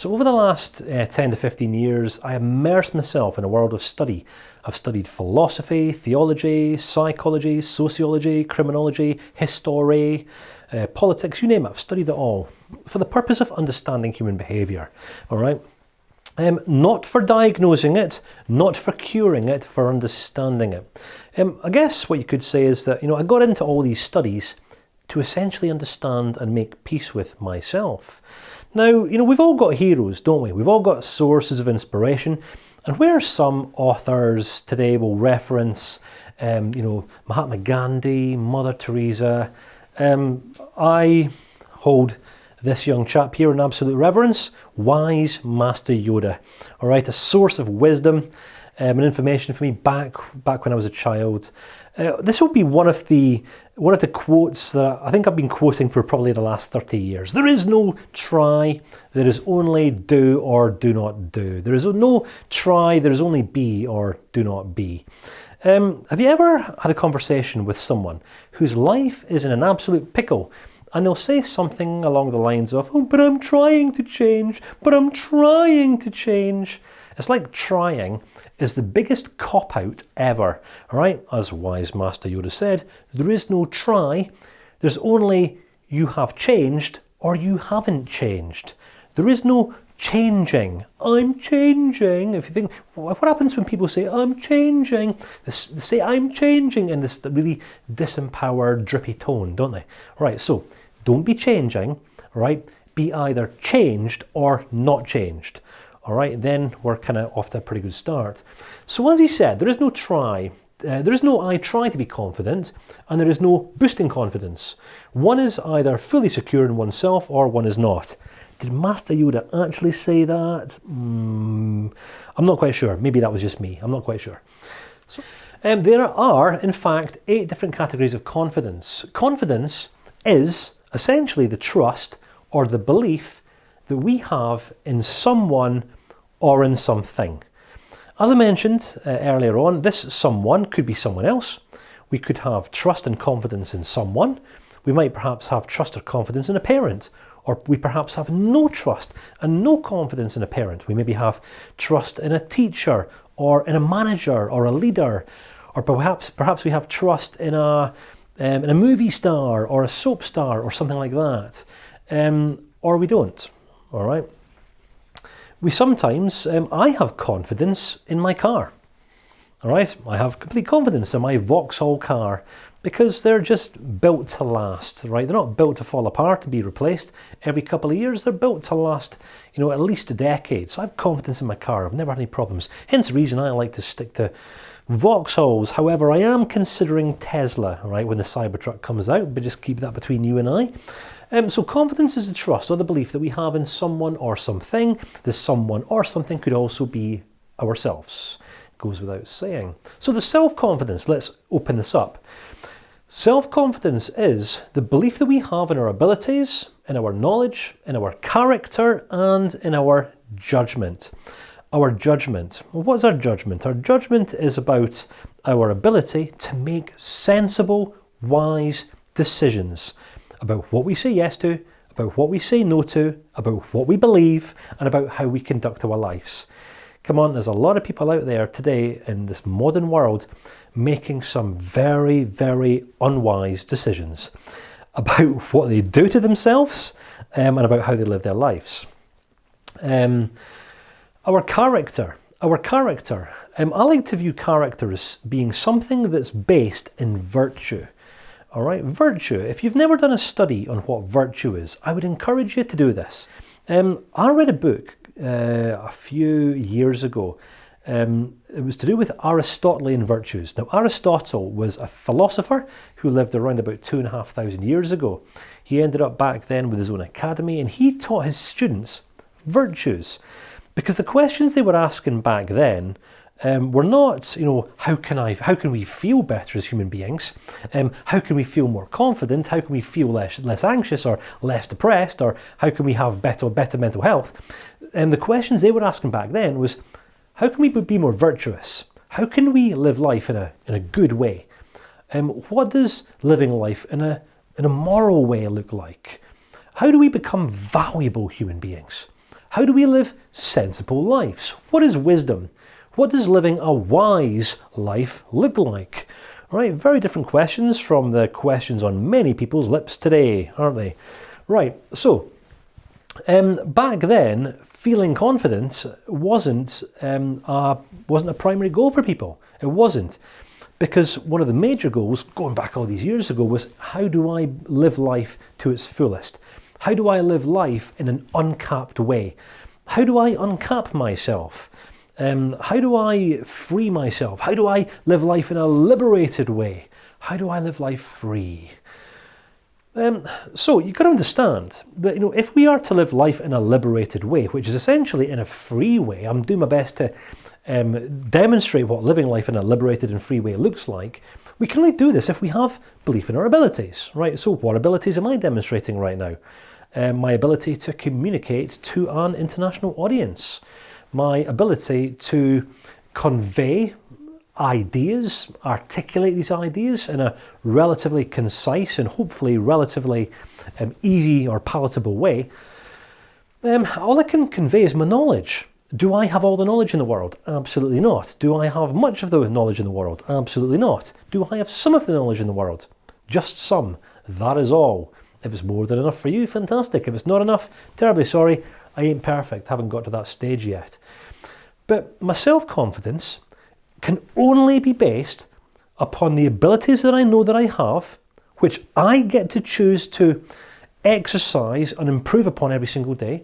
So over the last 10 to 15 years, I immersed myself in a world of study. I've studied philosophy, theology, psychology, sociology, criminology, history, politics, you name it. I've studied it all for the purpose of understanding human behaviour, all right? Not for diagnosing it, not for curing it, for understanding it. I guess what you could say is that, I got into all these studies to essentially understand and make peace with myself. Now, we've all got heroes, don't we? We've all got sources of inspiration. And where some authors today will reference, Mahatma Gandhi, Mother Teresa, I hold this young chap here in absolute reverence, wise Master Yoda. All right, a source of wisdom and information for me back when I was a child. This will be one of the quotes that I think I've been quoting for probably the last 30 years. There is no try, there is only do or do not do. There is no try, there is only be or do not be. Have you ever had a conversation with someone whose life is in an absolute pickle, and they'll say something along the lines of, "Oh, but I'm trying to change, but I'm trying to change." It's like trying is the biggest cop-out ever, all right? As wise Master Yoda said, there is no try, there's only you have changed or you haven't changed. There is no changing. I'm changing. If you think, what happens when people say, "I'm changing"? They say, "I'm changing" in this really disempowered, drippy tone, don't they? Right, so don't be changing, right? Be either changed or not changed. All right, then we're kind of off to a pretty good start. So as he said, there is no try. There is no "I try to be confident," and there is no boosting confidence. One is either fully secure in oneself or one is not. Did Master Yoda actually say that? I'm not quite sure. Maybe that was just me. I'm not quite sure. So, there are, in fact, 8 different categories of confidence. Confidence is essentially the trust or the belief that we have in someone or in something. As I mentioned earlier on, this someone could be someone else. We could have trust and confidence in someone. We might perhaps have trust or confidence in a parent, or we perhaps have no trust and no confidence in a parent. We maybe have trust in a teacher or in a manager or a leader, or perhaps we have trust in a movie star or a soap star or something like that, or we don't. All right. We sometimes, I have confidence in my car. All right. I have complete confidence in my Vauxhall car because they're just built to last, right? They're not built to fall apart and be replaced every couple of years. They're built to last, at least a decade. So I have confidence in my car. I've never had any problems. Hence the reason I like to stick to Vauxhalls. However, I am considering Tesla, right, when the Cybertruck comes out, but just keep that between you and I. So confidence is the trust or the belief that we have in someone or something. This someone or something could also be ourselves. Goes without saying. So the self-confidence, let's open this up. Self-confidence is the belief that we have in our abilities, in our knowledge, in our character, and in our judgment. Our judgment. Well, what is our judgment? Our judgment is about our ability to make sensible, wise decisions about what we say yes to, about what we say no to, about what we believe, and about how we conduct our lives. Come on, there's a lot of people out there today in this modern world making some very, very unwise decisions about what they do to themselves and about how they live their lives. Our character. I like to view character as being something that's based in virtue. All right, virtue. If you've never done a study on what virtue is, I would encourage you to do this. I read a book a few years ago. It was to do with Aristotelian virtues. Now, Aristotle was a philosopher who lived around about 2,500 years ago. He ended up back then with his own academy, and he taught his students virtues. Because the questions they were asking back then were not, how can we feel better as human beings? How can we feel more confident? How can we feel less anxious or less depressed? Or how can we have better mental health? And the questions they were asking back then was, how can we be more virtuous? How can we live life in a good way? What does living life in a moral way look like? How do we become valuable human beings? How do we live sensible lives? What is wisdom? What does living a wise life look like? Right, very different questions from the questions on many people's lips today, aren't they? Right, so back then, feeling confident wasn't a primary goal for people. It wasn't. Because one of the major goals, going back all these years ago, was how do I live life to its fullest? How do I live life in an uncapped way? How do I uncap myself? How do I free myself? How do I live life in a liberated way? How do I live life free? So you've got to understand that, if we are to live life in a liberated way, which is essentially in a free way, I'm doing my best to demonstrate what living life in a liberated and free way looks like. We can only do this if we have belief in our abilities, right? So what abilities am I demonstrating right now? My ability to communicate to an international audience, my ability to convey ideas, articulate these ideas in a relatively concise and hopefully relatively easy or palatable way. All I can convey is my knowledge. Do I have all the knowledge in the world? Absolutely not. Do I have much of the knowledge in the world? Absolutely not. Do I have some of the knowledge in the world? Just some. That is all. If it's more than enough for you, fantastic. If it's not enough, terribly sorry. I ain't perfect. Haven't got to that stage yet. But my self-confidence can only be based upon the abilities that I know that I have, which I get to choose to exercise and improve upon every single day.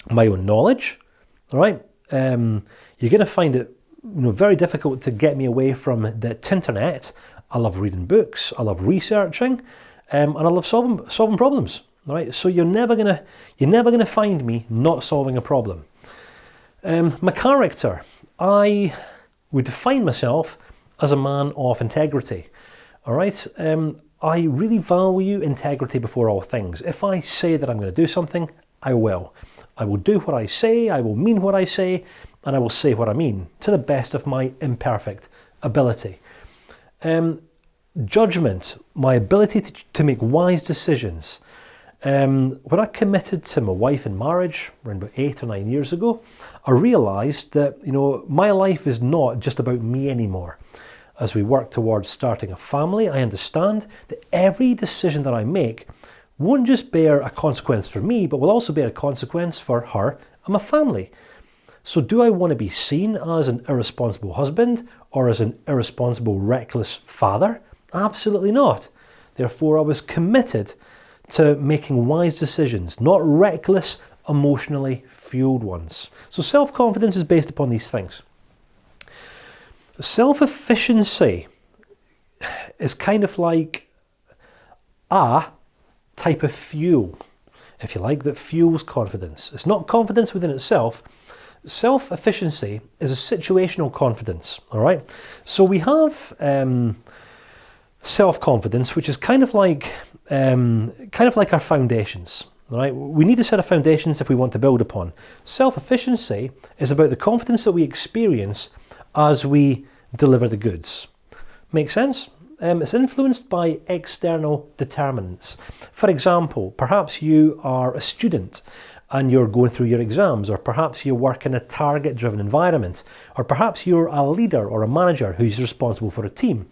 My own knowledge. All right, you're going to find it very difficult to get me away from the internet. I love reading books, I love researching, and I love solving problems. All right, so you're never gonna find me not solving a problem. My character, I would define myself as a man of integrity. All right, I really value integrity before all things. If I say that I'm going to do something, I will. I will do what I say, I will mean what I say, and I will say what I mean, to the best of my imperfect ability. Judgment, my ability to make wise decisions. When I committed to my wife in marriage, around about 8 or 9 years ago, I realised that, my life is not just about me anymore. As we work towards starting a family, I understand that every decision that I make won't just bear a consequence for me, but will also bear a consequence for her and my family. So do I want to be seen as an irresponsible husband or as an irresponsible, reckless father? Absolutely not. Therefore, I was committed to making wise decisions, not reckless, emotionally fueled ones. So self-confidence is based upon these things. Self-efficiency is kind of like a type of fuel, if you like, that fuels confidence. It's not confidence within itself. Self-efficiency is a situational confidence, all right? So we have self-confidence, which is kind of like our foundations, all right? We need a set of foundations if we want to build upon. Self-efficiency is about the confidence that we experience as we deliver the goods. Make sense? It's influenced by external determinants. For example, perhaps you are a student and you're going through your exams, or perhaps you work in a target-driven environment, or perhaps you're a leader or a manager who's responsible for a team.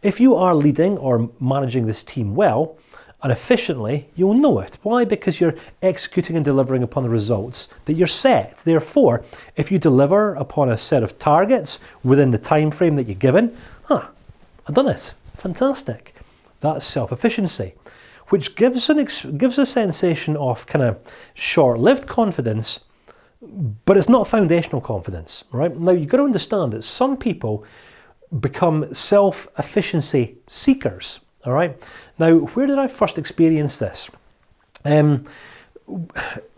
If you are leading or managing this team well and efficiently, you'll know it. Why? Because you're executing and delivering upon the results that you're set. Therefore, if you deliver upon a set of targets within the time frame that you're given, I've done it. Fantastic. That's self-efficiency, which gives a sensation of kind of short-lived confidence, but it's not foundational confidence, right? Now, you've got to understand that some people become self-efficiency seekers, all right? Now, where did I first experience this? When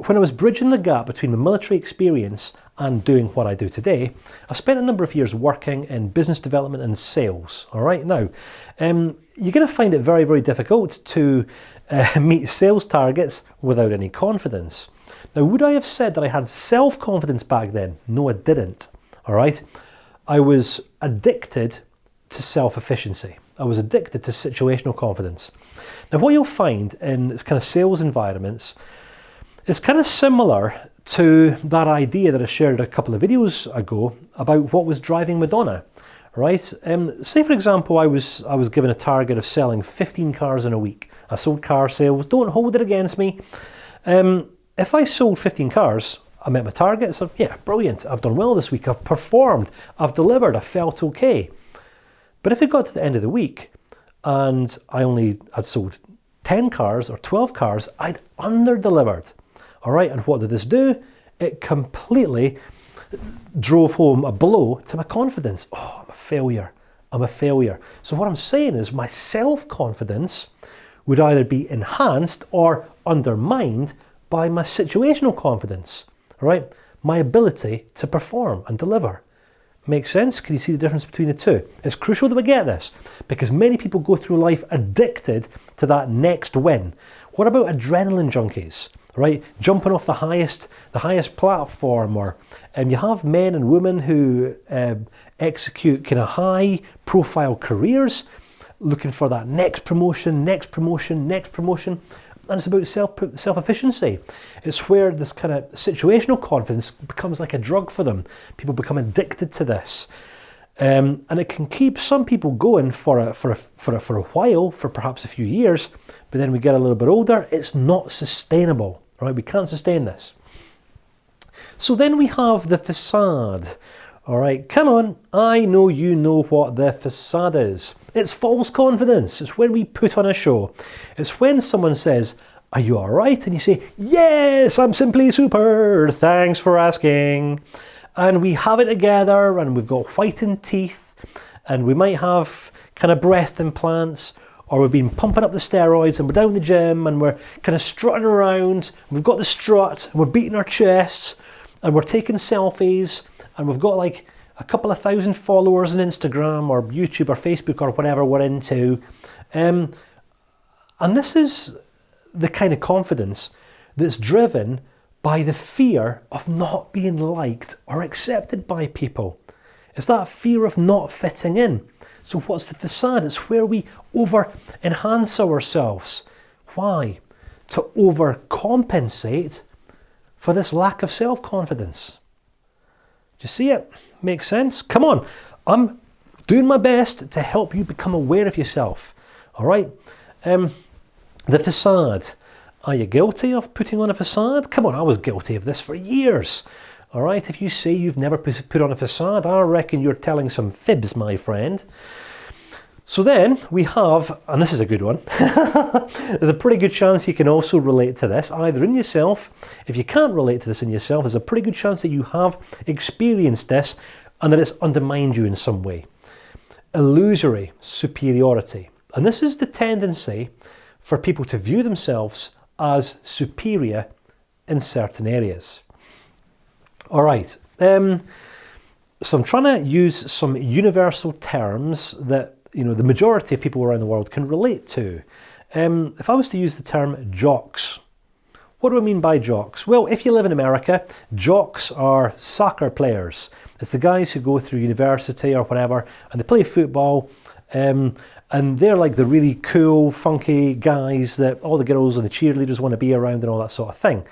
I was bridging the gap between my military experience and doing what I do today, I spent a number of years working in business development and sales, all right? Now, you're going to find it very, very difficult to meet sales targets without any confidence. Now, would I have said that I had self-confidence back then? No, I didn't, all right? I was addicted to self-efficiency. I was addicted to situational confidence. Now, what you'll find in kind of sales environments is kind of similar to that idea that I shared a couple of videos ago about what was driving Madonna, right? Say for example, I was given a target of selling 15 cars in a week. I sold car sales. Don't hold it against me. If I sold 15 cars, I met my target. So yeah, brilliant. I've done well this week. I've performed. I've delivered. I felt okay. But if it got to the end of the week and I'd sold 10 cars or 12 cars, I'd under-delivered. All right, and what did this do? It completely drove home a blow to my confidence. Oh, I'm a failure. I'm a failure. So what I'm saying is my self-confidence would either be enhanced or undermined by my situational confidence. All right, my ability to perform and deliver. Makes sense? Can you see the difference between the two? It's crucial that we get this because many people go through life addicted to that next win. What about adrenaline junkies? Right, jumping off the highest platform, or you have men and women who execute kind of high-profile careers, looking for that next promotion, and it's about self-efficiency. It's where this kind of situational confidence becomes like a drug for them. People become addicted to this, and it can keep some people going for a while, for perhaps a few years, but then we get a little bit older. It's not sustainable. Right, we can't sustain this. So then we have the facade. All right, come on, I know you know what the facade is. It's false confidence. It's when we put on a show. It's when someone says, "Are you all right?" And you say, "Yes, I'm simply super. Thanks for asking." And we have it together, and we've got whitened teeth, and we might have kind of breast implants, or we've been pumping up the steroids and we're down the gym and we're kind of strutting around. We've got the strut and we're beating our chests and we're taking selfies and we've got like a couple of thousand followers on Instagram or YouTube or Facebook or whatever we're into. And this is the kind of confidence that's driven by the fear of not being liked or accepted by people. It's that fear of not fitting in. So what's the facade? It's where we over-enhance ourselves. Why? To overcompensate for this lack of self-confidence. Do you see it? Makes sense? Come on. I'm doing my best to help you become aware of yourself. All right? The facade. Are you guilty of putting on a facade? Come on, I was guilty of this for years. All right, if you say you've never put on a facade, I reckon you're telling some fibs, my friend. So then we have, and this is a good one, there's a pretty good chance you can also relate to this, either in yourself. If you can't relate to this in yourself, there's a pretty good chance that you have experienced this and that it's undermined you in some way. Illusory superiority. And this is the tendency for people to view themselves as superior in certain areas. All right, so I'm trying to use some universal terms that the majority of people around the world can relate to. If I was to use the term jocks, what do I mean by jocks? Well, if you live in America, jocks are soccer players. It's the guys who go through university or whatever, and they play football, and they're like the really cool, funky guys that all the girls and the cheerleaders want to be around and all that sort of thing.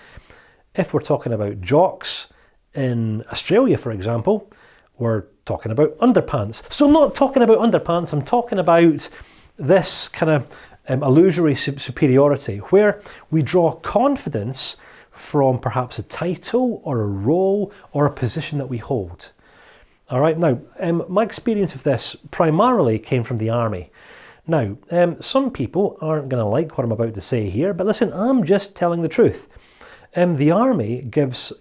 If we're talking about jocks, in Australia, for example, we're talking about underpants. So I'm not talking about underpants, I'm talking about this kind of illusory superiority where we draw confidence from perhaps a title or a role or a position that we hold. All right, now, my experience of this primarily came from the army. Now, some people aren't going to like what I'm about to say here, but listen, I'm just telling the truth. The army gives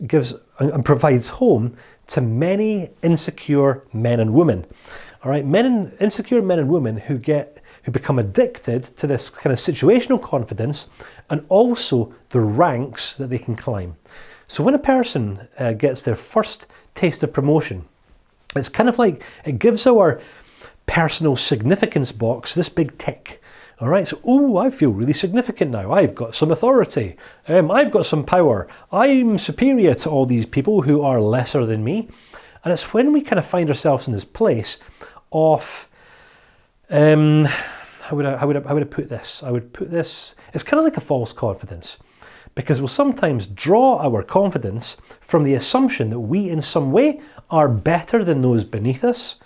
and provides home to many insecure men and women. All right, insecure men and women who become addicted to this kind of situational confidence and also the ranks that they can climb. So when a person gets their first taste of promotion, it's kind of like it gives our personal significance box this big tick. All right, so, oh, I feel really significant now. I've got some authority. I've got some power. I'm superior to all these people who are lesser than me. And it's when we kind of find ourselves in this place of, how would I put this? I would put this, it's kind of like a false confidence. because we'll sometimes draw our confidence from the assumption that we in some way are better than those beneath us,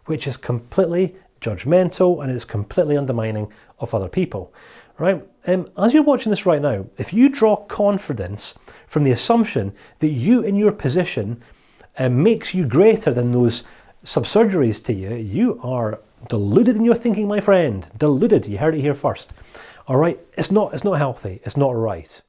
which is completely judgmental and is completely undermining of other people, right? As you're watching this right now, if you draw confidence from the assumption that you in your position makes you greater than those subsurgeries to you, you are deluded in your thinking, my friend. Deluded. You heard it here first. All right, it's not healthy. It's not right.